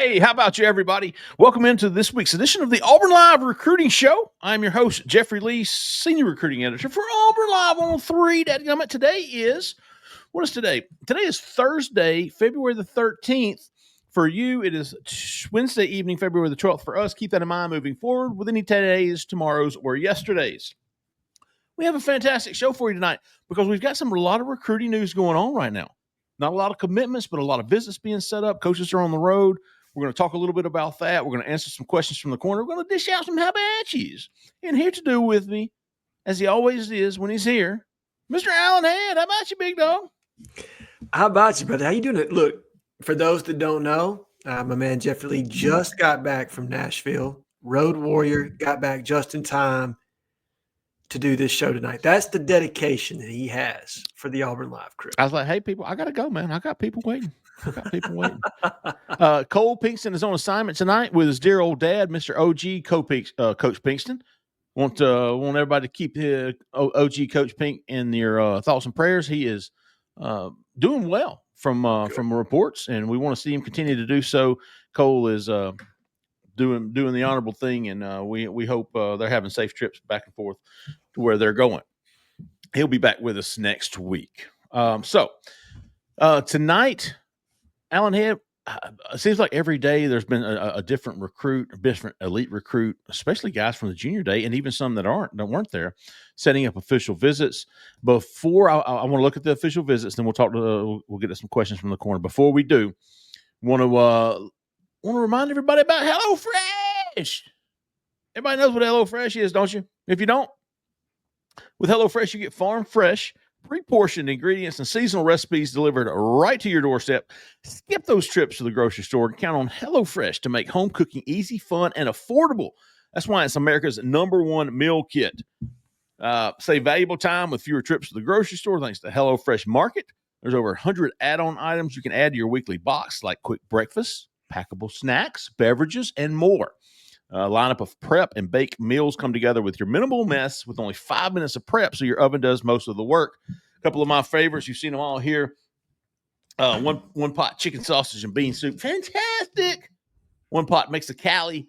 Hey, how about you, everybody? Welcome into this week's edition of the Auburn Live Recruiting Show. I'm your host, Jeffrey Lee, Senior Recruiting Editor for Auburn Live on 3. Today is, what is today? Today is Thursday, February the 13th. For you, it is Wednesday evening, February the 12th. For us, keep that in mind moving forward with any todays, tomorrows, or yesterdays. We have a fantastic show for you tonight because we've got a lot of recruiting news going on right now. Not a lot of commitments, but a lot of visits being set up. Coaches are on the road. We're going to talk a little bit about that. We're going to answer some questions from the corner. We're going to dish out some how-about-yous. And here to do with me, as he always is when he's here, Mr. Allen Head. How about you, big dog? How about you, brother? How you doing? Look, for those that don't know, my man Jeffrey Lee just got back from Nashville. Road warrior, got back just in time to do this show tonight. That's the dedication that he has for the Auburn Live crew. I was like, hey, people, I got to go, man. I got people waiting. Cole Pinkston is on assignment tonight with his dear old dad, Mr. OG Coach Pinkston. Want everybody to keep OG Coach Pink in your thoughts and prayers. He is doing well from reports, and we want to see him continue to do so. Cole is doing the honorable thing, and we hope they're having safe trips back and forth to where they're going. He'll be back with us next week. Tonight, Allen Head, it seems like every day there's been a different recruit, a different elite recruit, especially guys from the junior day, and even some that weren't there, setting up official visits. Before I want to look at the official visits, then we'll get to some questions from the corner. Before we do, want to remind everybody about HelloFresh. Everybody knows what HelloFresh is, don't you? If you don't, with HelloFresh, you get farm fresh, pre-portioned ingredients and seasonal recipes delivered right to your doorstep. Skip those trips to the grocery store and count on HelloFresh to make home cooking easy, fun, and affordable. That's why it's America's #1 meal kit. Save valuable time with fewer trips to the grocery store thanks to HelloFresh Market. There's over 100 add-on items you can add to your weekly box, like quick breakfast, packable snacks, beverages, and more. A lineup of prep and bake meals come together with your minimal mess with only 5 minutes of prep, so your oven does most of the work. A couple of my favorites, you've seen them all here. One pot chicken sausage and bean soup, fantastic. One pot makes a Cali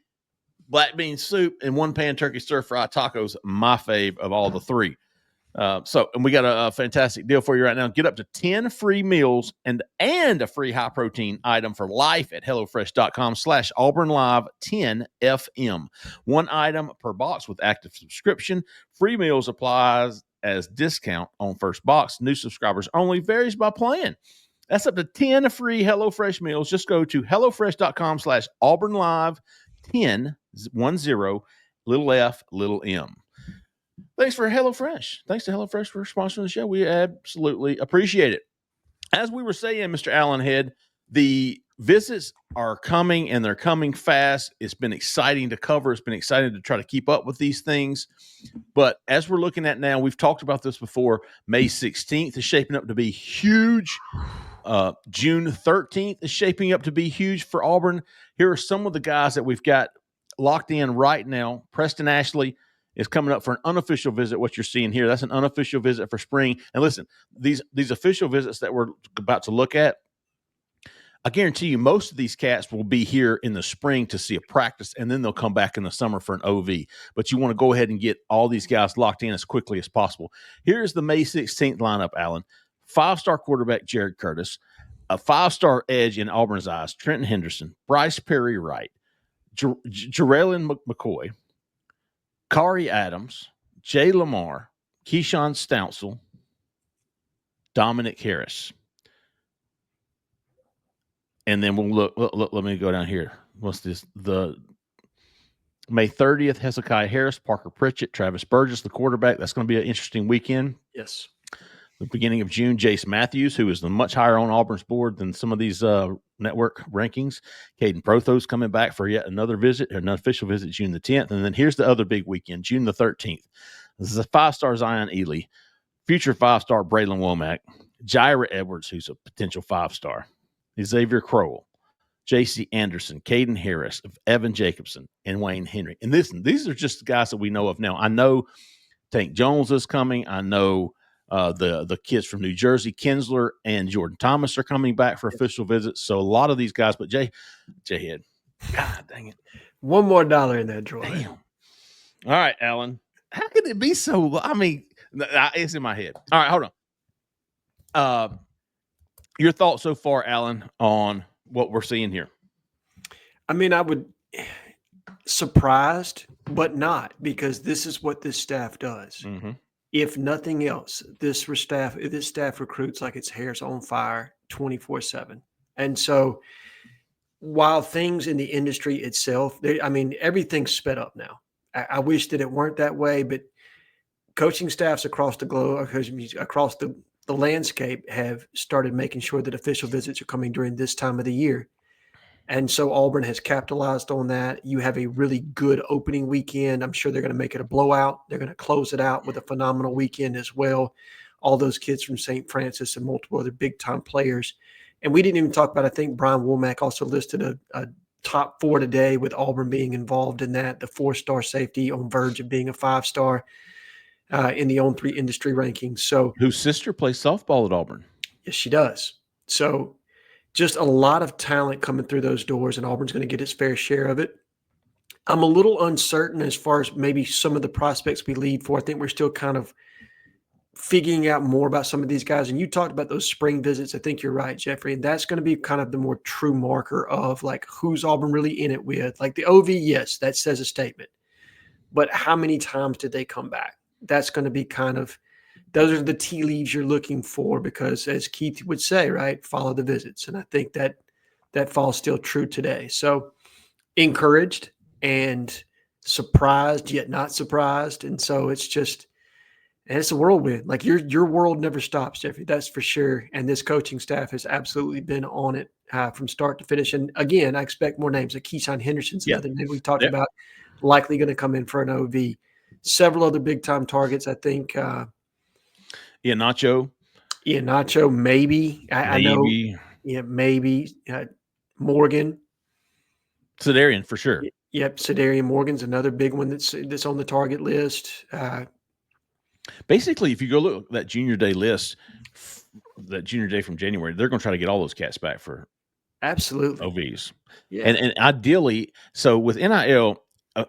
black bean soup, and one pan turkey stir fry tacos, my fave of all the three. And we got a fantastic deal for you right now. Get up to 10 free meals and a free high protein item for life at HelloFresh.com/AuburnLive10FM. One item per box with active subscription. Free meals applies as discount on first box. New subscribers only, varies by plan. That's up to 10 free HelloFresh meals. Just go to HelloFresh.com/AuburnLive10, 10, Thanks for HelloFresh. Thanks to HelloFresh for sponsoring the show. We absolutely appreciate it. As we were saying, Mr. Allen Head, the visits are coming, and they're coming fast. It's been exciting to cover. It's been exciting to try to keep up with these things. But as we're looking at now, we've talked about this before. May 16th is shaping up to be huge. June 13th is shaping up to be huge for Auburn. Here are some of the guys that we've got locked in right now. Preston Ashley is coming up for an unofficial visit. What you're seeing here, that's an unofficial visit for spring. And listen, these official visits that we're about to look at, I guarantee you most of these cats will be here in the spring to see a practice, and then they'll come back in the summer for an OV. But you want to go ahead and get all these guys locked in as quickly as possible. Here's the May 16th lineup, Allen. 5-star quarterback Jared Curtis, a 5-star edge in Auburn's eyes, Trenton Henderson, Bryce Perry Wright, Jarrellin McCoy, Kari Adams, Jay Lamar, Keyshawn Stounsel, Dominic Harris. And then we'll look, let me go down here. What's this? The May 30th, Hezekiah Harris, Parker Pritchett, Travis Burgess, the quarterback. That's going to be an interesting weekend. Yes. The beginning of June, Jace Matthews, who is much higher on Auburn's board than some of these network rankings. Caden Prothos coming back for yet another visit, or an official visit, June the 10th. And then here's the other big weekend, June the 13th. This is a 5-star Zion Ely, future 5-star Braylon Womack, Jaira Edwards, who's a potential 5-star, Xavier Crowell, J.C. Anderson, Caden Harris, Evan Jacobson, and Wayne Henry. And these are just the guys that we know of now. I know Tank Jones is coming. I know The kids from New Jersey, Kinsler and Jordan Thomas, are coming back for official visits. So a lot of these guys, but J-Head, God dang it. One more dollar in that drawer. Damn. All right, Alan. How could it be so? I mean, it's in my head. All right, hold on. Your thoughts so far, Alan, on what we're seeing here? I mean, I would surprised, but not, because this is what this staff does. Mm-hmm. If nothing else, this staff recruits like its hair's on fire 24/7. And so while things in the industry itself, I mean, everything's sped up now. I wish that it weren't that way, but coaching staffs across the globe, across the landscape, have started making sure that official visits are coming during this time of the year. And so Auburn has capitalized on that. You have a really good opening weekend. I'm sure they're going to make it a blowout. They're going to close it out with a phenomenal weekend as well. All those kids from St. Francis and multiple other big-time players. And we didn't even talk about, I think Brian Womack also listed a top 4 today, with Auburn being involved in that, the 4-star safety on verge of being a 5-star in the On3 industry rankings. So, whose sister plays softball at Auburn. Yes, she does. So just a lot of talent coming through those doors, and Auburn's going to get its fair share of it. I'm a little uncertain as far as maybe some of the prospects we lead for. I think we're still kind of figuring out more about some of these guys. And you talked about those spring visits. I think you're right, Jeffrey. And that's going to be kind of the more true marker of like who's Auburn really in it with. Like the OV, yes, that says a statement. But how many times did they come back? That's going to be kind of – those are the tea leaves you're looking for, because as Keith would say, right, follow the visits. And I think that falls still true today. So encouraged and surprised yet not surprised. And so it's just – and it's a whirlwind. Like your world never stops, Jeffrey. That's for sure. And this coaching staff has absolutely been on it from start to finish. And again, I expect more names. Like Keyshawn Henderson's another name we talked about, likely going to come in for an OV. Several other big time targets, I think. Nacho, maybe. I know. Yeah, maybe. Morgan. Sedarian for sure. Yep, Sedarian Morgan's another big one that's on the target list. Basically, if you go look at that junior day list, that junior day from January, they're going to try to get all those cats back for absolutely OVs. Yeah. And ideally, so with NIL,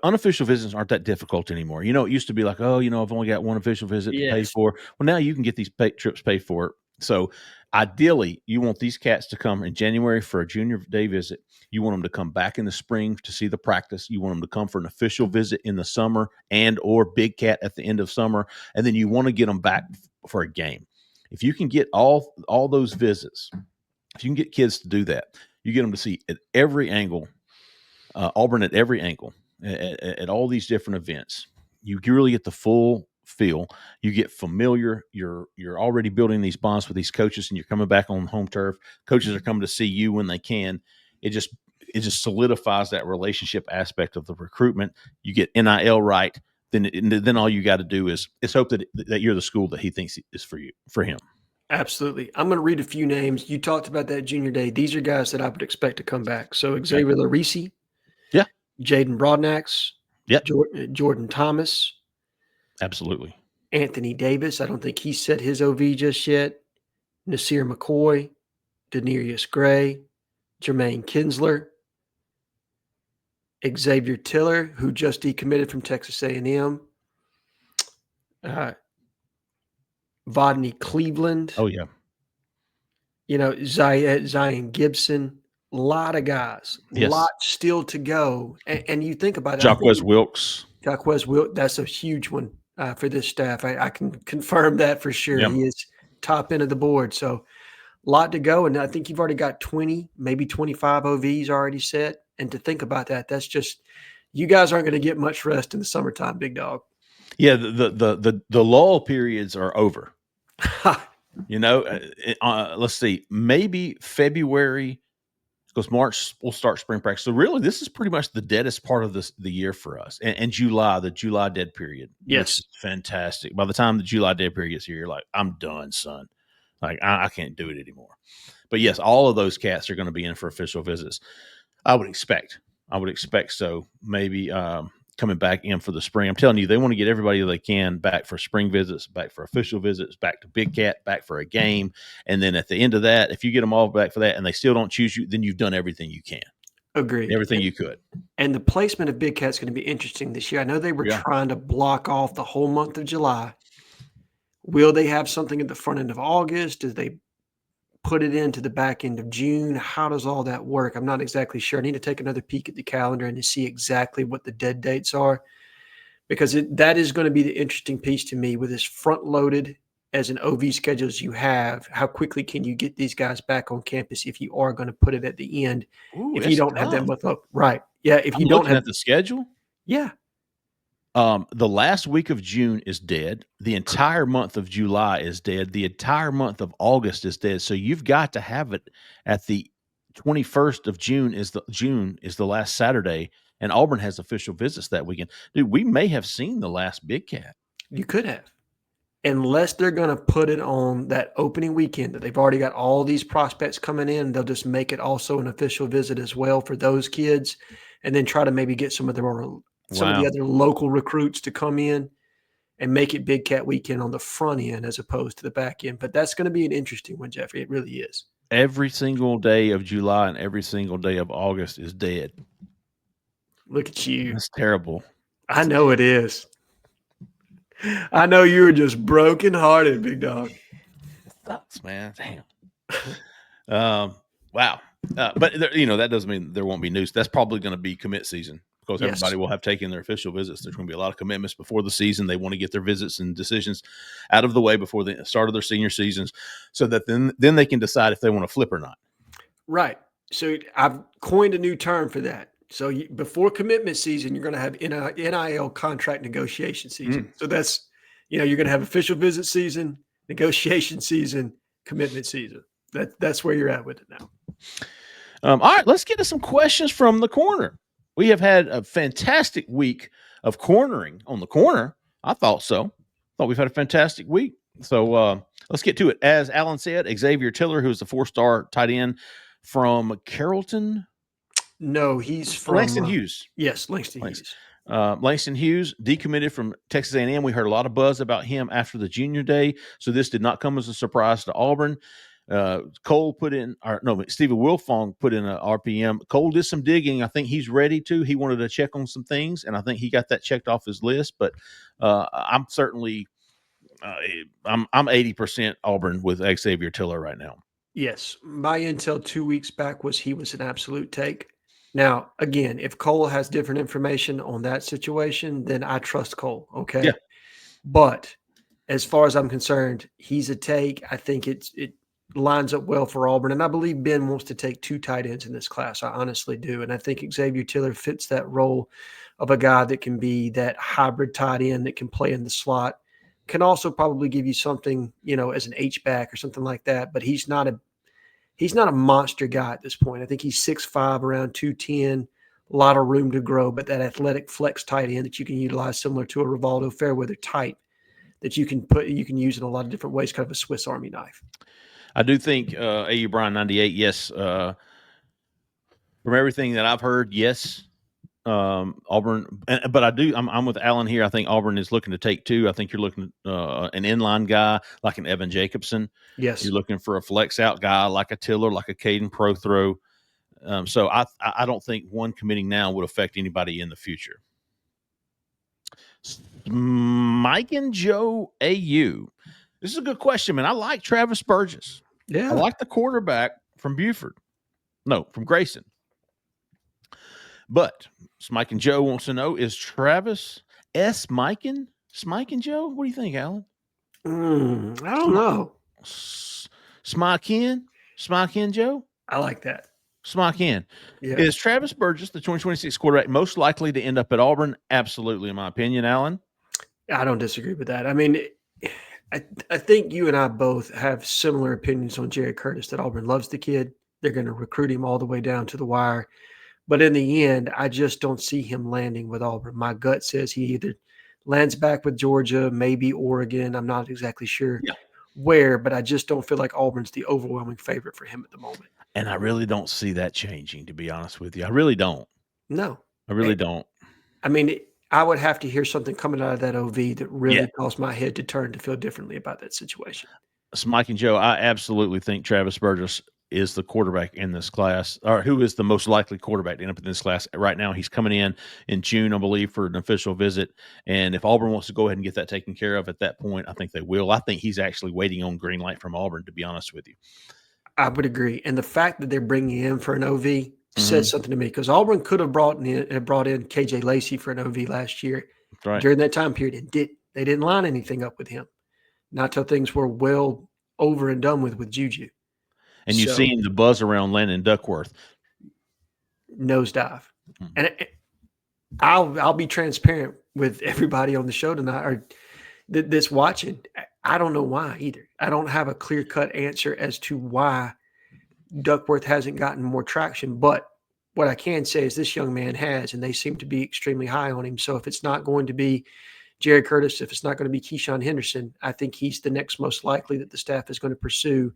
unofficial visits aren't that difficult anymore. You know, it used to be like, oh, I've only got one official visit to pay for. Well, now you can get these trips paid for. So ideally, you want these cats to come in January for a junior day visit. You want them to come back in the spring to see the practice. You want them to come for an official visit in the summer and or big cat at the end of summer. And then you want to get them back for a game. If you can get all those visits, if you can get kids to do that, you get them to see at every angle, Auburn at every angle, at all these different events. You really get the full feel. You get familiar. You're already building these bonds with these coaches, and you're coming back on home turf. Coaches are coming to see you when they can. It just solidifies that relationship aspect of the recruitment. You get NIL right, then all you got to do is hope that you're the school that he thinks is for him. Absolutely. I'm going to read a few names. You talked about that junior day. These are guys that I would expect to come back. So Xavier Larisi. Yeah. Jaden Broadnax. Yeah. Jordan Thomas. Absolutely. Anthony Davis. I don't think he set his OV just yet. Nasir McCoy. Denarius Gray. Jermaine Kinsler. Xavier Tiller, who just decommitted from Texas A&M. Vodney Cleveland. Oh, yeah. Zion Gibson. A lot of guys. Yes. A lot still to go. And you think about it. Jacquez Wilkes. That's a huge one for this staff. I can confirm that for sure. Yep. He is top end of the board. So a lot to go. And I think you've already got 20, maybe 25 OVs already set. And to think about that, that's just – you guys aren't going to get much rest in the summertime, big dog. Yeah, the lull periods are over. Let's see, maybe February, because March we'll start spring practice. So really, this is pretty much the deadest part of the year for us. And July, the July dead period. Yes, is fantastic. By the time the July dead period gets here, you're like, I'm done, son. Like I can't do it anymore. But yes, all of those cats are going to be in for official visits. I would expect so. Maybe coming back in for the spring. I'm telling you, they want to get everybody they can back for spring visits, back for official visits, back to Big Cat, back for a game. And then at the end of that, if you get them all back for that and they still don't choose you, then you've done everything you can. Agreed. Everything you could. And the placement of Big Cat's going to be interesting this year. I know they were trying to block off the whole month of July. Will they have something at the front end of August? Do they put it into the back end of June? How does all that work? I'm not exactly sure. I need to take another peek at the calendar and to see exactly what the dead dates are, because that is going to be the interesting piece to me with this front loaded as an OV schedule as you have. How quickly can you get these guys back on campus if you are going to put it at the end? Ooh, if you don't have that much up, right? Yeah. If you don't have at the schedule, yeah. The last week of June is dead. The entire month of July is dead. The entire month of August is dead. So you've got to have it at the 21st of June is the last Saturday, and Auburn has official visits that weekend. Dude, we may have seen the last Big Cat. You could have, unless they're going to put it on that opening weekend that they've already got all these prospects coming in. They'll just make it also an official visit as well for those kids, and then try to maybe get some of the other local recruits to come in and make it Big Cat weekend on the front end as opposed to the back end. But that's going to be an interesting one, Jeffrey. It really is. Every single day of July and every single day of August is dead. Look at you. That's terrible. I know it is. I know you were just brokenhearted, big dog. It sucks, man. Damn. Wow. But that doesn't mean there won't be news. That's probably going to be commit season, because everybody will have taken their official visits. There's going to be a lot of commitments before the season. They want to get their visits and decisions out of the way before the start of their senior seasons, so that then they can decide if they want to flip or not. Right. So I've coined a new term for that. So before commitment season, you're going to have NIL contract negotiation season. So that's, you're going to have official visit season, negotiation season, commitment season. That's where you're at with it now. All right, let's get to some questions from the corner. We have had a fantastic week of cornering on the corner. I thought so. Thought we've had a fantastic week. So let's get to it. As Alan said, Xavier Tiller, who's the 4-star tight end from Carrollton. No, he's from Langston Hughes. Yes, Langston Hughes. Langston Hughes decommitted from Texas A&M. We heard a lot of buzz about him after the junior day, so this did not come as a surprise to Auburn. Cole Stephen Wilfong put in an RPM. Cole did some digging. I think he's ready to. He wanted to check on some things, and I think he got that checked off his list. But I'm certainly I'm 80% Auburn with Xavier Tiller right now. Yes, my intel 2 weeks back was he was an absolute take. Now, again, if Cole has different information on that situation, then I trust Cole. Okay. Yeah. But as far as I'm concerned, he's a take. I think it lines up well for Auburn. And I believe Ben wants to take 2 tight ends in this class. I honestly do. And I think Xavier Tiller fits that role of a guy that can be that hybrid tight end that can play in the slot, can also probably give you something, as an H-back or something like that. But he's not a monster guy at this point. I think he's 6'5", around 210, a lot of room to grow, but that athletic flex tight end that you can utilize similar to a Rivaldo Fairweather type that you can use in a lot of different ways, kind of a Swiss Army knife. I do think AU Brian 98, yes. From everything that I've heard, yes. Auburn, but I'm with Alan here. I think Auburn is looking to take 2. I think you're looking an inline guy like an Evan Jacobson. Yes, you're looking for a flex out guy like a Tiller, like a Caden Prothrow. So I don't think one committing now would affect anybody in the future. Mike and Joe AU. This is a good question, man. I like Travis Burgess. Yeah, I like the quarterback from Grayson. But Smike and Joe wants to know, is Travis Smike and Joe? What do you think, Alan? I don't know. Smike in Joe? I like that. Smike in. Yeah. Is Travis Burgess, the 2026 quarterback, most likely to end up at Auburn? Absolutely, in my opinion, Alan. I don't disagree with that. I mean, I think you and I both have similar opinions on Jerry Curtis, that Auburn loves the kid. They're going to recruit him all the way down to the wire. But in the end, I just don't see him landing with Auburn. My gut says he either lands back with Georgia, maybe Oregon. I'm not exactly sure where, but I just don't feel like Auburn's the overwhelming favorite for him at the moment. And I really don't see that changing, to be honest with you. I really don't. No. I really don't. I mean, I would have to hear something coming out of that OV that really Yeah. caused my head to turn to feel differently about that situation. So Mike and Joe, I absolutely think Travis Burgess is the quarterback in this class, or who is the most likely quarterback to end up in this class right now. He's coming in June, I believe, for an official visit. And if Auburn wants to go ahead and get that taken care of at that point, I think they will. I think he's actually waiting on green light from Auburn, to be honest with you. I would agree. And the fact that they're bringing him for an OV Mm-hmm. says something to me, because Auburn could have brought in KJ Lacey for an OV last year Right. during that time period and they didn't line anything up with him. Not till things were well over and done with Juju. And you've seen the buzz around Landon Duckworth. Nosedive. Mm-hmm. And I'll be transparent with everybody on the show tonight or that's watching. I don't know why either. I don't have a clear-cut answer as to why Duckworth hasn't gotten more traction. But what I can say is this young man has, and they seem to be extremely high on him. So if it's not going to be Jared Curtis, if it's not going to be Keyshawn Henderson, I think he's the next most likely that the staff is going to pursue.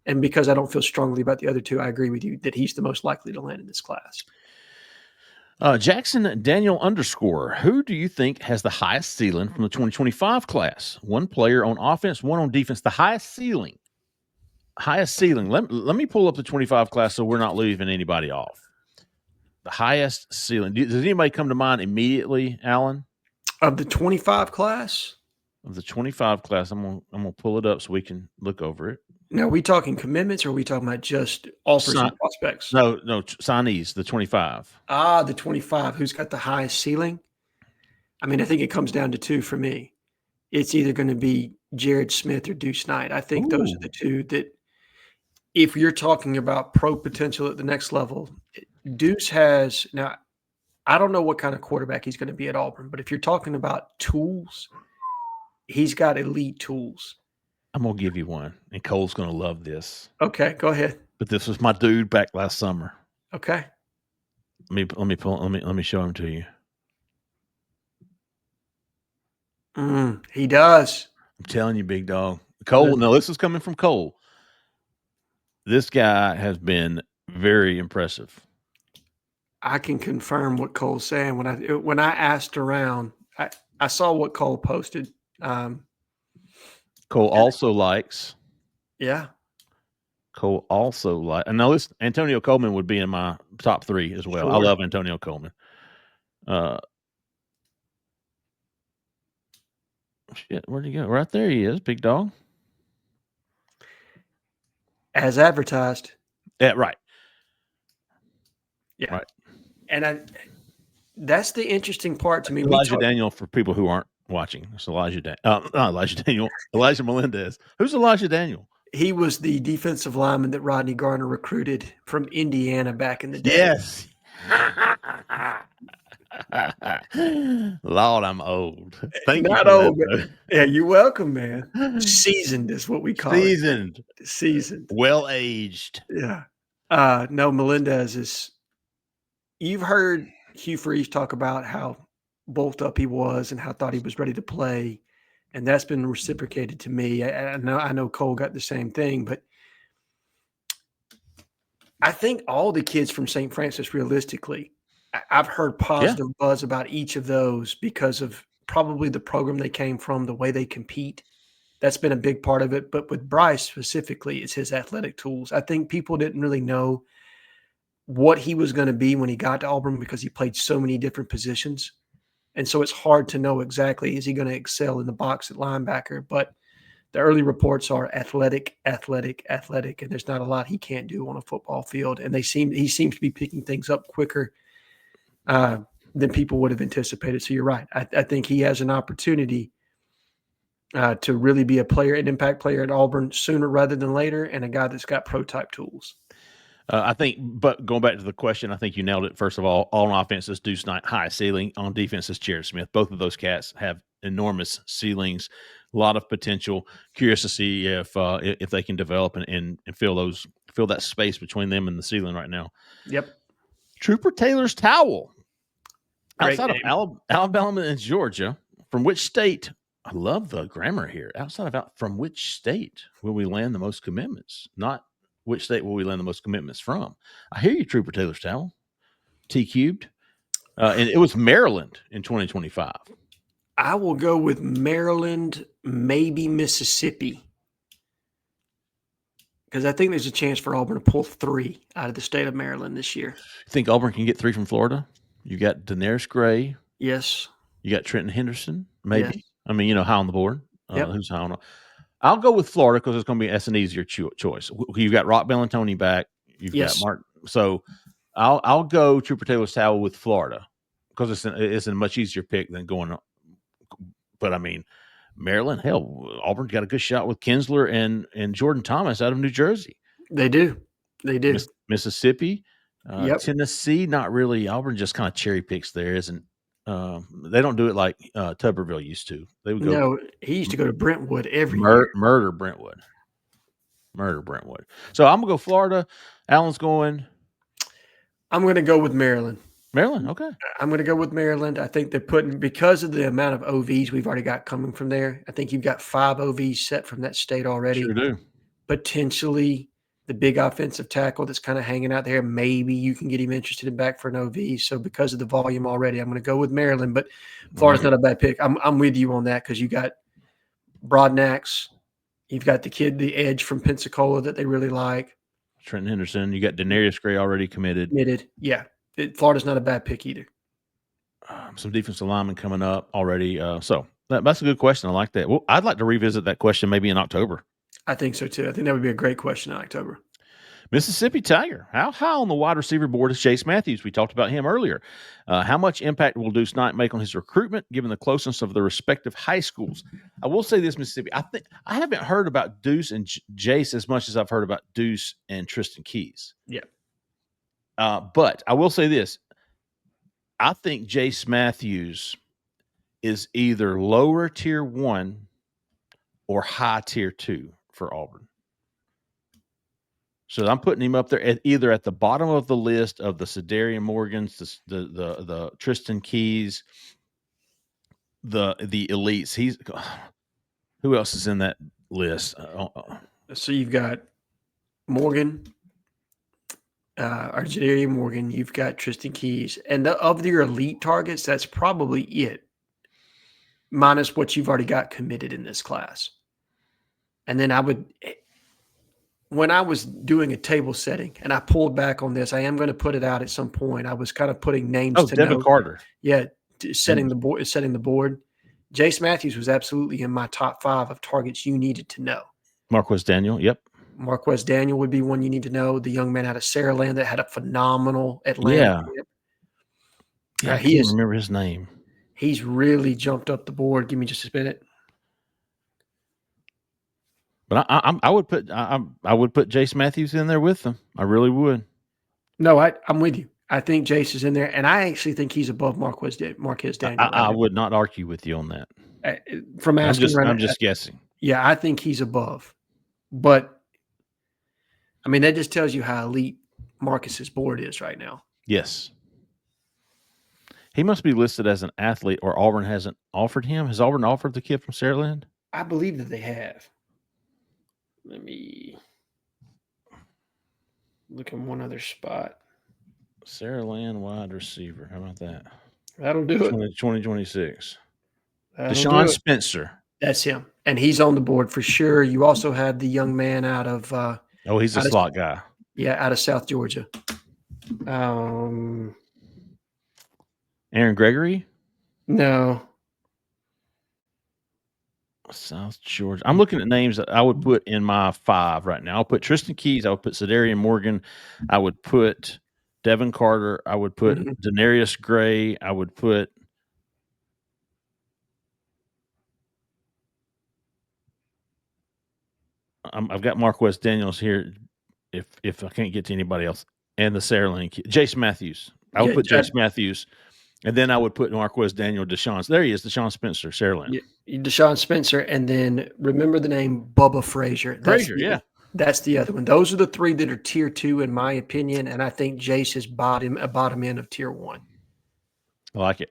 And because I don't feel strongly about the other two, I agree with you that he's the most likely to land in this class. Jackson Daniel _. Who do you think has the highest ceiling from the 2025 class? One player on offense, one on defense. The highest ceiling. Let me pull up the 25 class so we're not leaving anybody off. The highest ceiling. Does anybody come to mind immediately, Alan? Of the 25 class? Of the 25 class, I'm gonna pull it up so we can look over it. Now, are we talking commitments or are we talking about just offers and prospects? No, signees, the 25. The 25. Who's got the highest ceiling? I mean, I think it comes down to two for me. It's either going to be Jared Smith or Deuce Knight. I think those are the two that, if you're talking about pro potential at the next level, Deuce has – now, I don't know what kind of quarterback he's going to be at Auburn, but if you're talking about tools, he's got elite tools. I'm going to give you one, and Cole's going to love this. Okay, go ahead. But this was my dude back last summer. Okay. Let me show him to you. He does. I'm telling you, big dog. Cole, no, this is coming from Cole. This guy has been very impressive. I can confirm what Cole's saying. When I asked around, I saw what Cole posted. Cole also likes. Yeah. Cole also likes. And now this Antonio Coleman would be in my top 3 as well. Sure. I love Antonio Coleman. Shit, where'd he go? Right there he is, big dog. As advertised. Yeah, right. Yeah. Right. And that's the interesting part to me. Elijah Daniel, for people who aren't watching. It's not Elijah Daniel. Elijah Melendez. Who's Elijah Daniel? He was the defensive lineman that Rodney Garner recruited from Indiana back in the day. Yes. Lord, I'm old. Thank Not you. Old. Yeah, you're welcome, man. Seasoned is what we call it. Seasoned. Well aged. Yeah. No, Melendez is. You've heard Hugh Freeze talk about how bolt up he was and how thought he was ready to play, and that's been reciprocated to me. I know Cole got the same thing, but I think all the kids from St. Francis, realistically, I've heard positive buzz about each of those because of probably the program they came from, the way they compete. That's been a big part of it. But with Bryce specifically, it's his athletic tools. I think people didn't really know what he was going to be when he got to Auburn because he played so many different positions. And so it's hard to know exactly, is he going to excel in the box at linebacker? But the early reports are athletic, and there's not a lot he can't do on a football field. And he seems to be picking things up quicker than people would have anticipated. So you're right. I think he has an opportunity to really be a player, an impact player at Auburn sooner rather than later, and a guy that's got pro-type tools. I think, but going back to the question, I think you nailed it. First of all on offense is Deuce Knight, high ceiling. On defense is Jared Smith. Both of those cats have enormous ceilings, a lot of potential. Curious to see if they can develop and fill that space between them and the ceiling right now. Yep. Trooper Taylor's towel. Great outside name. of Alabama and Georgia, from which state? I love the grammar here. From which state will we land the most commitments? Not which state will we land the most commitments from? I hear you, Trooper Taylor's towel. T cubed. And it was Maryland in 2025. I will go with Maryland, maybe Mississippi, because I think there's a chance for Auburn to pull 3 out of the state of Maryland this year. You think Auburn can get 3 from Florida? You got Daenerys Gray. Yes. You got Trenton Henderson, maybe. Yes. I mean, high on the board. Yep. Who's high on? I'll go with Florida because it's going to be an easier choice. You've got Rock Bellantoni back. You've got Mark. So I'll go Trooper Taylor's Towel with Florida because it's a much easier pick than going. But I mean, Maryland, hell, Auburn's got a good shot with Kinsler and Jordan Thomas out of New Jersey. They do. Mississippi, Yep. Tennessee, not really. Auburn just kind of cherry picks there, isn't? They don't do it like Tuberville used to. They would go. No, he used to go to Brentwood every year. Murder Brentwood. So I'm gonna go Florida. Alan's going. I'm going to go with Maryland. Maryland, okay. I'm going to go with Maryland. I think they're putting, because of the amount of OVs we've already got coming from there, I think you've got 5 OVs set from that state already. Sure do. Potentially the big offensive tackle that's kind of hanging out there, maybe you can get him interested in back for an OV. So because of the volume already, I'm going to go with Maryland, but Florida's not a bad pick. I'm with you on that because you got Broadnax. You've got the kid, the edge from Pensacola that they really like. Trenton Henderson. You got Daenerys Gray already committed. Yeah. Florida's not a bad pick either. Some defensive linemen coming up already. So that's a good question. I like that. Well, I'd like to revisit that question maybe in October. I think so too. I think that would be a great question in October. Mississippi Tiger. How high on the wide receiver board is Chase Matthews? We talked about him earlier. How much impact will Deuce Knight make on his recruitment, given the closeness of the respective high schools? I will say this, Mississippi. I haven't heard about Deuce and Jace as much as I've heard about Deuce and Tristan Keys. Yeah. But I will say this. I think Jace Matthews is either lower tier 1 or high tier 2 for Auburn. So I'm putting him up there either at the bottom of the list of the Cedarian Morgans, the Tristan Keys, the elites. Who else is in that list? So you've got Morgan, Cedarian Morgan. You've got Tristan Keys, and of your elite targets, that's probably it, minus what you've already got committed in this class. And then when I was doing a table setting, and I pulled back on this, I am going to put it out at some point. I was kind of putting names to Devin Carter. Yeah, setting the board. Jace Matthews was absolutely in my top 5 of targets you needed to know. Marquez Daniel, yep. Marquez Daniel would be one you need to know. The young man out of Saraland that had a phenomenal Atlanta. Yeah, I can't remember his name. He's really jumped up the board. Give me just a minute. But I would put Jace Matthews in there with them. I really would. No, I'm with you. I think Jace is in there, and I actually think he's above Marquez Daniel. I would not argue with you on that. From asking, I'm just guessing. Yeah, I think he's above. But I mean, that just tells you how elite Marcus's board is right now. Yes. He must be listed as an athlete, or Auburn hasn't offered him. Has Auburn offered the kid from Saraland? I believe that they have. Let me look in one other spot. Saraland wide receiver. How about that? That'll do it. 2026. Deshaun Spencer. That's him. And he's on the board for sure. You also have the young man out of he's a slot guy. Yeah, out of South Georgia. Aaron Gregory? No. South Georgia. I'm looking at names that I would put in my 5 right now. I'll put Tristan Keys. I would put Cedarian Morgan. I would put Devin Carter. I would put Daenerys Gray. I would put I've got Marquez Daniels here if I can't get to anybody else. And the Saraland kid. Jace Matthews. I would put Jace Matthews. And then I would put Marquez Daniel, There he is, Deshaun Spencer, Saraland. Yeah, Deshaun Spencer, and then remember the name Bubba Frazier. That's the other one. Those are the 3 that are tier 2 in my opinion, and I think Jace is bottom end of tier 1. I like it.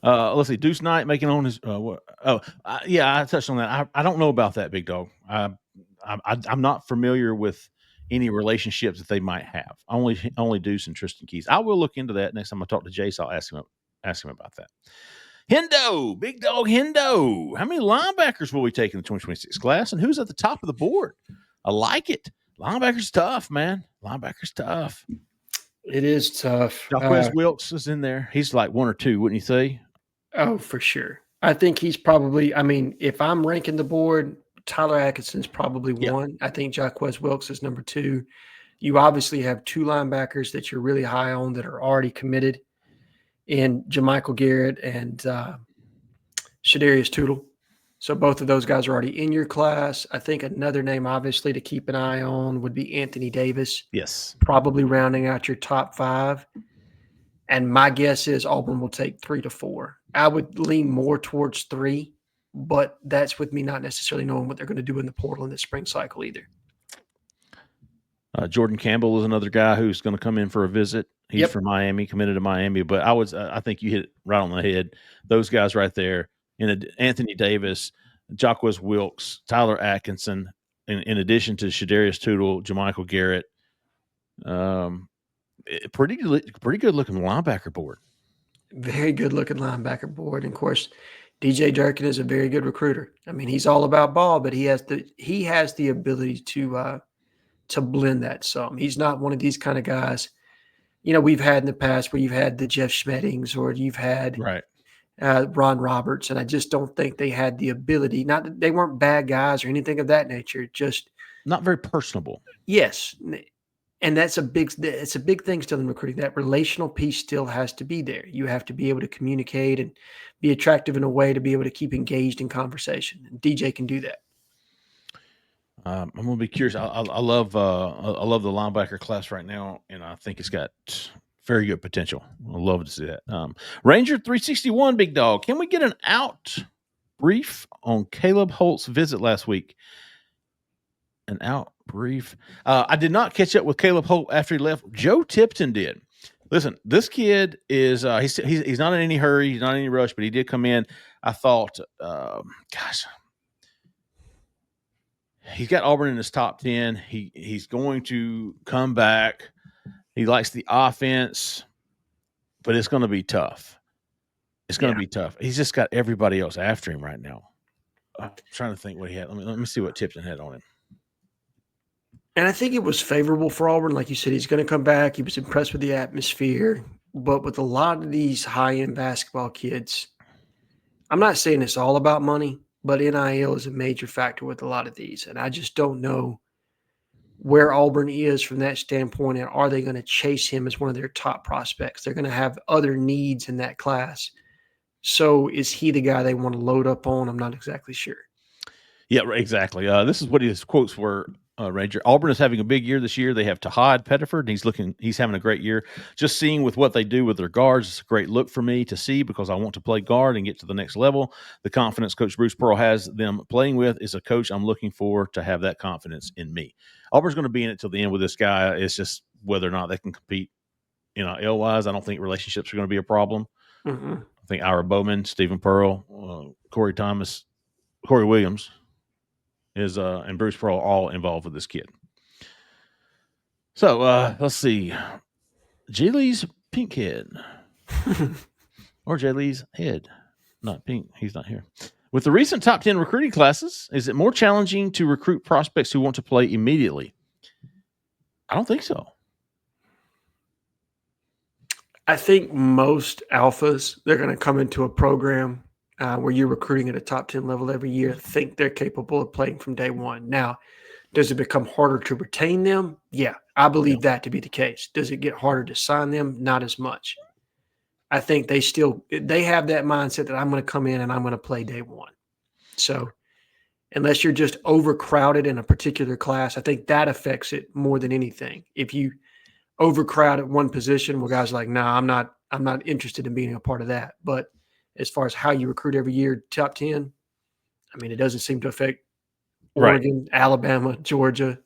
Let's see, Deuce Knight making on his. I touched on that. I don't know about that, big dog. I'm not familiar with any relationships that they might have. Only Deuce and Tristan Keys. I will look into that next time I talk to Jace. I'll ask him about that. Hendo, big dog Hendo. How many linebackers will we take in the 2026 class, and who's at the top of the board? I like it. Linebackers tough, man. Linebackers tough. It is tough. Jacquez Wilkes is in there. He's like 1 or 2, wouldn't you say? Oh, for sure. I think he's probably. I mean, if I'm ranking the board, Tyler Atkinson's probably 1. I think Jacquez Wilkes is number 2. You obviously have 2 linebackers that you're really high on that are already committed, in Jermichael Garrett and Shadarius Tootle. So both of those guys are already in your class. I think another name, obviously, to keep an eye on would be Anthony Davis. Yes. Probably rounding out your top 5. And my guess is Auburn will take 3 to 4. I would lean more towards 3, but that's with me not necessarily knowing what they're going to do in the portal in the spring cycle either. Jordan Campbell is another guy who's going to come in for a visit. He's from Miami, committed to Miami. But I think you hit it right on the head. Those guys right there, Anthony Davis, Jacquez Wilkes, Tyler Atkinson, in addition to Shadarius Tootle, Jermichael Garrett. Pretty good looking linebacker board. Very good looking linebacker board. And of course, DJ Durkin is a very good recruiter. I mean, he's all about ball, but he has the ability to blend that some. He's not one of these kind of guys, we've had in the past where you've had the Jeff Schmeddings or you've had Ron Roberts, and I just don't think they had the ability. Not that they weren't bad guys or anything of that nature, just not very personable. Yes, and it's a big thing still in recruiting. That relational piece still has to be there. You have to be able to communicate and be attractive in a way to be able to keep engaged in conversation. And DJ can do that. I'm going to be curious. I love the linebacker class right now, and I think it's got very good potential. I'd love to see that. Ranger 361, big dog. Can we get an out brief on Caleb Holt's visit last week? An out brief. I did not catch up with Caleb Holt after he left. Joe Tipton did. Listen, this kid is he's not in any hurry. He's not in any rush, but he did come in. I thought, he's got Auburn in his top 10. He's going to come back. He likes the offense, but it's going to be tough. It's going to be tough. He's just got everybody else after him right now. I'm trying to think what he had. Let me see what Tipton had on him. And I think it was favorable for Auburn. Like you said, he's going to come back. He was impressed with the atmosphere. But with a lot of these high-end basketball kids, I'm not saying it's all about money, but NIL is a major factor with a lot of these. And I just don't know where Auburn is from that standpoint, and are they going to chase him as one of their top prospects? They're going to have other needs in that class. So is he the guy they want to load up on? I'm not exactly sure. Yeah, exactly. This is what his quotes were, Ranger. Auburn is having a big year this year. They have Tahad Pettiford, and he's having a great year. Just seeing with what they do with their guards, it's a great look for me to see because I want to play guard and get to the next level. The confidence Coach Bruce Pearl has them playing with is a coach I'm looking for to have that confidence in me. Auburn's going to be in it till the end with this guy. It's just whether or not they can compete, L-wise. I don't think relationships are going to be a problem. Mm-hmm. I think Ira Bowman, Stephen Pearl, Corey Thomas, Corey Williams is and Bruce Pearl all involved with this kid. So let's see. Jay Lee's pink head. Or Jay Lee's head. Not pink. He's not here. With the recent top 10 recruiting classes, is it more challenging to recruit prospects who want to play immediately? I don't think so. I think most alphas, they're going to come into a program where you're recruiting at a top 10 level every year, think they're capable of playing from day one. Now, does it become harder to retain them? Yeah, I believe that to be the case. Does it get harder to sign them? Not as much. I think they have that mindset that I'm going to come in and I'm going to play day one. So unless you're just overcrowded in a particular class, I think that affects it more than anything. If you overcrowd at one position where guys are like, nah, I'm not interested in being a part of that. But as far as how you recruit every year, top 10, I mean, it doesn't seem to affect Oregon, Alabama, Georgia.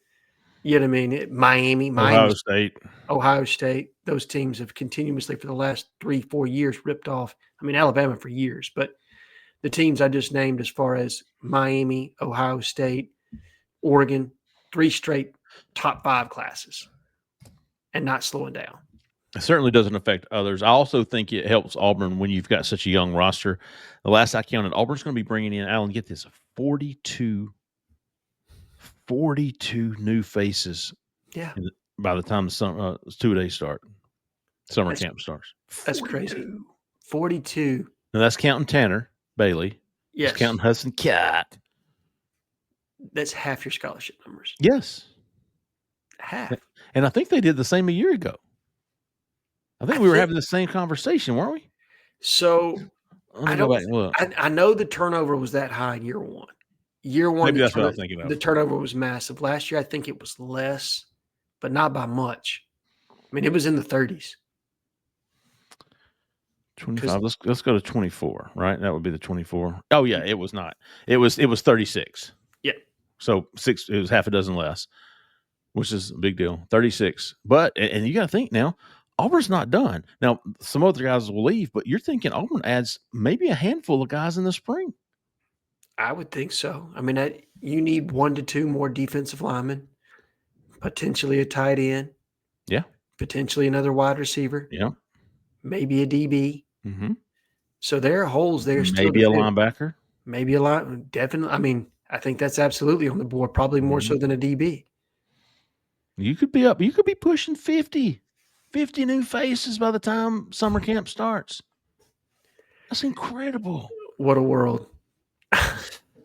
You know what I mean? Miami, Ohio State. Those teams have continuously for the last 3-4 years ripped off. I mean, Alabama for years, but the teams I just named as far as Miami, Ohio State, Oregon, 3 straight top 5 classes and not slowing down. It certainly doesn't affect others. I also think it helps Auburn when you've got such a young roster. The last I counted, Auburn's going to be bringing in, Alan, get this, 42 new faces. Yeah. By the time the 2-day start, summer camp starts. That's crazy. 42. Now that's counting Tanner Bailey. Yes. That's counting Hudson Cat. That's half your scholarship numbers. Yes. Half. And I think they did the same a year ago. I think we were having the same conversation, weren't we? So Let me go back and look. I know the turnover was that high in year one. Year one, maybe that's what I was thinking of. The turnover was massive. Last year, I think it was less, but not by much. I mean, it was in the 30s. 25. Let's go to 24, right? That would be the 24. Oh yeah, it was not. It was 36. Yeah. So it was half a dozen less, which is a big deal. 36. But and you got to think now, Auburn's not done. Now some other guys will leave, but you're thinking Auburn adds maybe a handful of guys in the spring. I would think so. I mean, you need 1 to 2 more defensive linemen, potentially a tight end. Yeah. Potentially another wide receiver. Yeah. Maybe a DB. Mm-hmm. So there are holes there. Maybe a linebacker. Maybe a lot. Definitely. I mean, I think that's absolutely on the board. Probably more so than a DB. You could be up. You could be pushing 50 new faces by the time summer camp starts. That's incredible. What a world.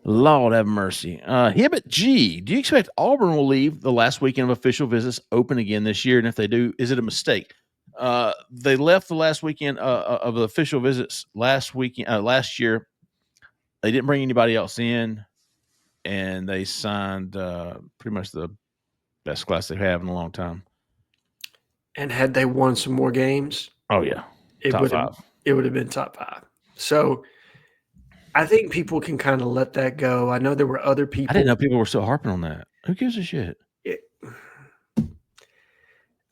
Lord have mercy. Hibbett G, do you expect Auburn will leave the last weekend of official visits open again this year? And if they do, is it a mistake? They left the last weekend of the official visits last year. They didn't bring anybody else in, and they signed pretty much the best class they have in a long time. And had they won some more games, oh yeah, it would have been top 5. So I think people can kind of let that go. I know there were other people. I didn't know people were still harping on that. Who gives a shit?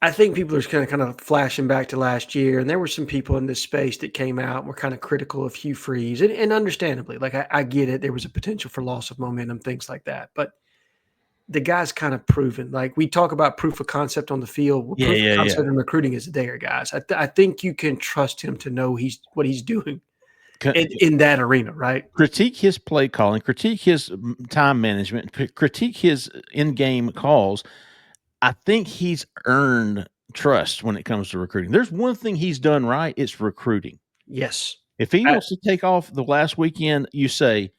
I think people are kind of flashing back to last year, and there were some people in this space that came out and were kind of critical of Hugh Freeze, and understandably, like I get it. There was a potential for loss of momentum, things like that. But the guy's kind of proven. Like we talk about proof of concept on the field. Well, proof of concept in recruiting is there, guys. I think you can trust him to know what he's doing in that arena, right? Critique his play calling, critique his time management, critique his in-game calls. I think he's earned trust when it comes to recruiting. There's one thing he's done right. It's recruiting. Yes. If he wants to take off the last weekend, you say,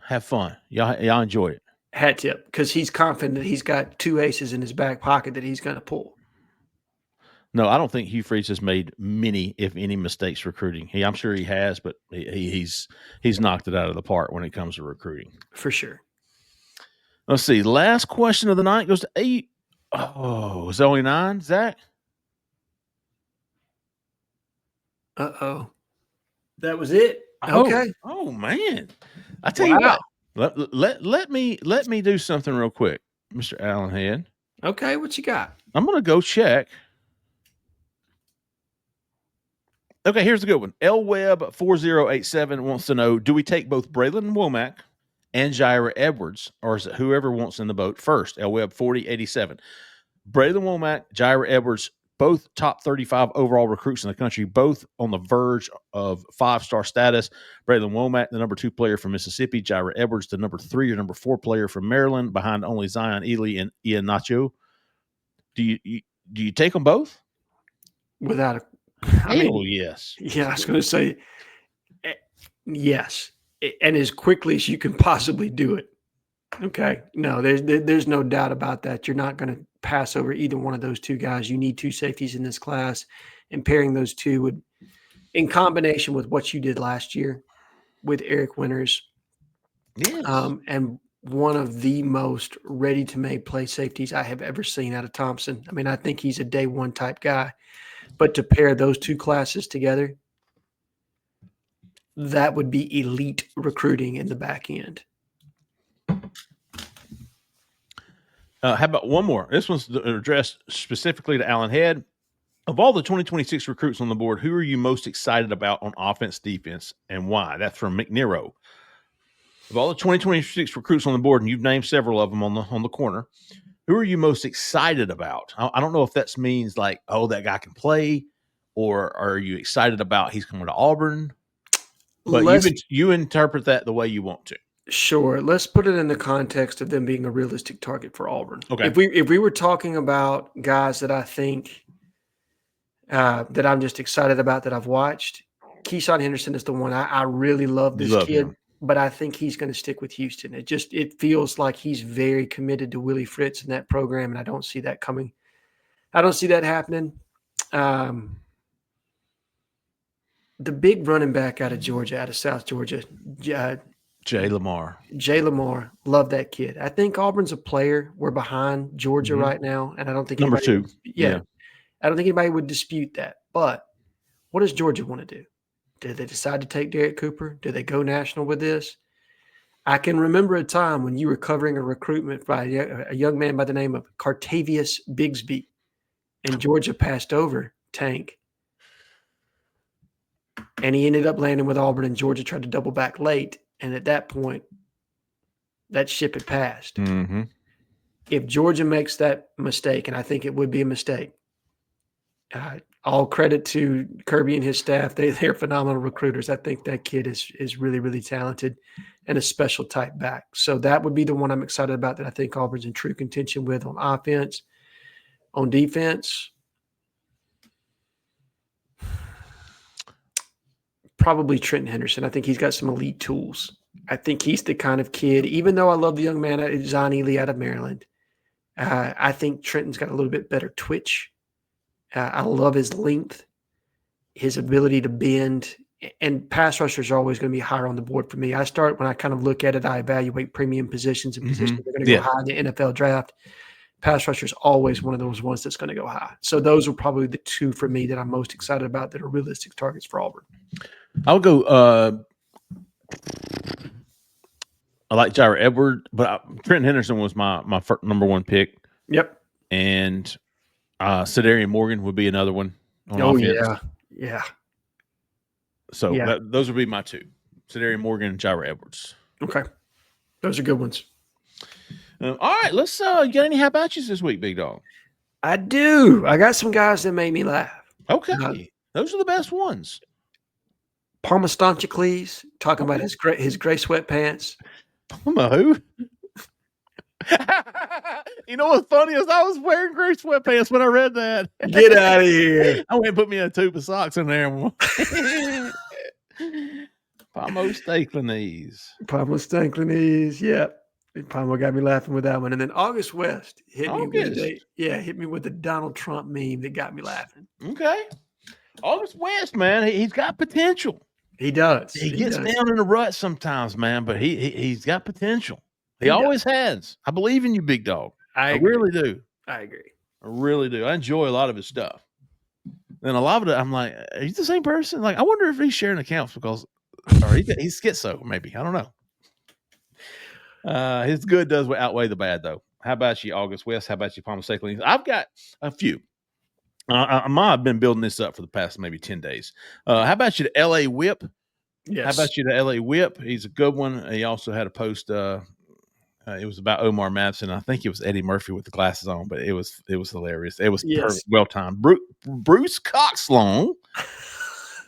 have fun. Y'all enjoy it. Hat tip, because he's confident that he's got 2 aces in his back pocket that he's going to pull. No, I don't think Hugh Freeze has made many, if any, mistakes recruiting. I'm sure he has, but he's knocked it out of the park when it comes to recruiting. For sure. Let's see. Last question of the night goes to 8. Oh, is it only 9, Zach? Uh-oh. That was it? Oh, okay. Oh, man. I tell you what. Let me do something real quick, Mr. Allen Head. Okay, what you got? I'm going to go check. Okay, here's a good one. LWeb4087 wants to know, do we take both Braylon Womack and Jaira Edwards, or is it whoever wants in the boat first? LWeb4087. Braylon Womack, Jaira Edwards, both top 35 overall recruits in the country, both on the verge of 5-star status. Braylon Womack, the number 2 player from Mississippi. Jaira Edwards, the number 3 or number 4 player from Maryland, behind only Zion Ely and Ian Nacho. Do you take them both? Without a yes. Yeah, I was going to say yes, and as quickly as you can possibly do it. Okay, no, there's no doubt about that. You're not going to pass over either one of those 2 guys. You need 2 safeties in this class, and pairing those 2 would, in combination with what you did last year with Eric Winters, yes. And one of the most ready-to-make play safeties I have ever seen out of Thompson. I mean, I think he's a day one type guy. But to pair those 2 classes together, that would be elite recruiting in the back end. How about one more? This one's addressed specifically to Allen Head. Of all the 2026 recruits on the board, who are you most excited about on offense, defense, and why? That's from McNero. Of all the 2026 recruits on the board, and you've named several of them on the corner, who are you most excited about? I don't know if that means like, oh, that guy can play, or are you excited about he's coming to Auburn? But you interpret that the way you want to. Sure. Let's put it in the context of them being a realistic target for Auburn. Okay. If we were talking about guys that I think that I'm just excited about that I've watched, Keyshawn Henderson is the one. I really love this kid, him. but I think he's going to stick with Houston. It feels like he's very committed to Willie Fritz in that program, and I don't see that coming. I don't see that happening. The big running back out of Georgia, out of South Georgia, Jay Lamar. Jay Lamar, love that kid. I think Auburn's a player. We're behind Georgia right now, and I don't think Number anybody 2. Yeah, I don't think anybody would dispute that. But what does Georgia want to do? Did they decide to take Derek Cooper? Do they go national with this? I can remember a time when you were covering a recruitment by a young man by the name of Cartavius Bigsby, and Georgia passed over Tank. And he ended up landing with Auburn, and Georgia tried to double back late. And at that point, that ship had passed. Mm-hmm. If Georgia makes that mistake, and I think it would be a mistake, all credit to Kirby and his staff. They're phenomenal recruiters. I think that kid is really, really talented and a special type back. So that would be the one I'm excited about that I think Auburn's in true contention with on offense. On defense, probably Trenton Henderson. I think he's got some elite tools. I think he's the kind of kid, even though I love the young man, Zion Ely out of Maryland, I think Trenton's got a little bit better twitch. I love his length, his ability to bend, and pass rushers are always going to be higher on the board for me. When I kind of look at it, I evaluate premium positions and positions that are going to go high in the NFL draft. Pass rusher is always one of those ones that's going to go high. So those are probably the two for me that I'm most excited about that are realistic targets for Auburn. I'll go. I like Jair Edward, but Trenton Henderson was my number 1 pick. Yep. And Cedarian Morgan would be another one. On offense. Yeah. So those would be my 2: Cedarian Morgan and Jair Edwards. Okay, those are good ones. All right, let's. You got any how about you this week, big dog? I do. I got some guys that made me laugh. Okay, those are the best ones. Palmastontchicles talking about his gray sweatpants. Palma who? You know what's funny is I was wearing gray sweatpants when I read that. Get out of here! I went and put me a tube of socks in there. Palmastontchicles. Yep. Palma got me laughing with that one. And then August West hit me with the Donald Trump meme that got me laughing. Okay. August West, man, he's got potential. He does. He gets down in the rut sometimes, man, but he's got potential. He always has. I believe in you, big dog. I really do. I agree. I really do. I enjoy a lot of his stuff. And a lot of it, I'm like, he's the same person. Like, I wonder if he's sharing accounts or he's schizo, maybe. I don't know. His good does outweigh the bad, though. How about you, August West? How about you, Palmer Staples? I've got a few. I might have been building this up for the past maybe 10 days. How about you, the LA Whip? Yes. How about you, the LA Whip? He's a good one. He also had a post. It was about Omar Madison. I think it was Eddie Murphy with the glasses on, but it was hilarious. It was well timed. Bruce Coxlong.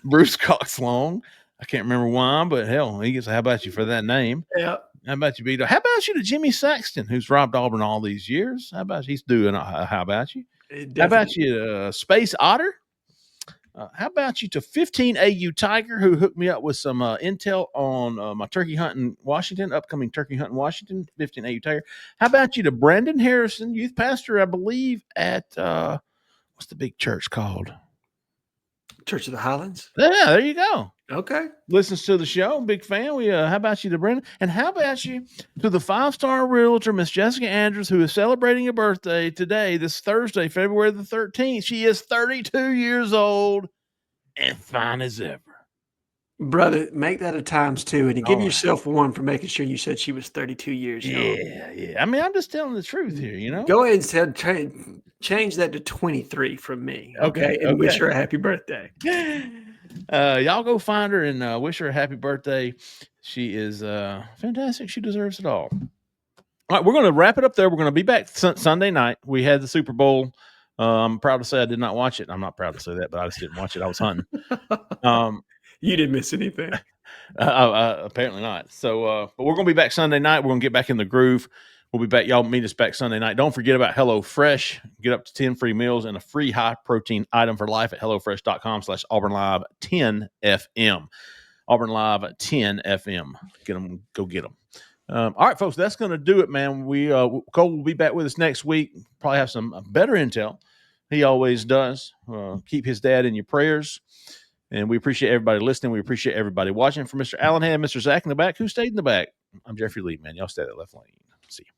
Bruce Coxlong. I can't remember why, but hell, he gets a how about you for that name. Yeah. How about you, Beto? How about you to Jimmy Saxton, who's robbed Auburn all these years? How about he's doing how about you? How about you, Space Otter? How about you to 15 AU Tiger, who hooked me up with some intel on my turkey hunt in Washington, upcoming turkey hunt in Washington, 15 AU Tiger. How about you to Brandon Harrison, youth pastor, I believe, at what's the big church called? Church of the Highlands? Yeah, there you go. Okay. Listens to the show. Big fan. How about you to Brandon? And how about you to the 5-star realtor, Miss Jessica Andrews, who is celebrating a birthday today, this Thursday, February the 13th. She is 32 years old and fine as ever. Brother, make that a times 2 and give yourself 1 for making sure you said she was 32 years young. Yeah. I mean, I'm just telling the truth here, you know? Go ahead and change that to 23 from me, okay? And wish her a happy birthday. Y'all go find her and wish her a happy birthday. She is fantastic. She deserves it all. All right, we're going to wrap it up there. We're going to be back Sunday night. We had the Super Bowl. I'm proud to say I did not watch it. I'm not proud to say that, but I just didn't watch it. I was hunting. You didn't miss anything. Apparently not. So, but we're going to be back Sunday night. We're going to get back in the groove. We'll be back. Y'all meet us back Sunday night. Don't forget about HelloFresh. Get up to 10 free meals and a free high-protein item for life at HelloFresh.com/AuburnLive10FM. Auburn Live 10 FM. Go get them. All right, folks, that's going to do it, man. Cole will be back with us next week. Probably have some better intel. He always does. Keep his dad in your prayers. And we appreciate everybody listening. We appreciate everybody watching. For Mr. Allen Head, Mr. Zach in the back, who stayed in the back, I'm Jeffrey Lee, man. Y'all stay at that left lane. See you.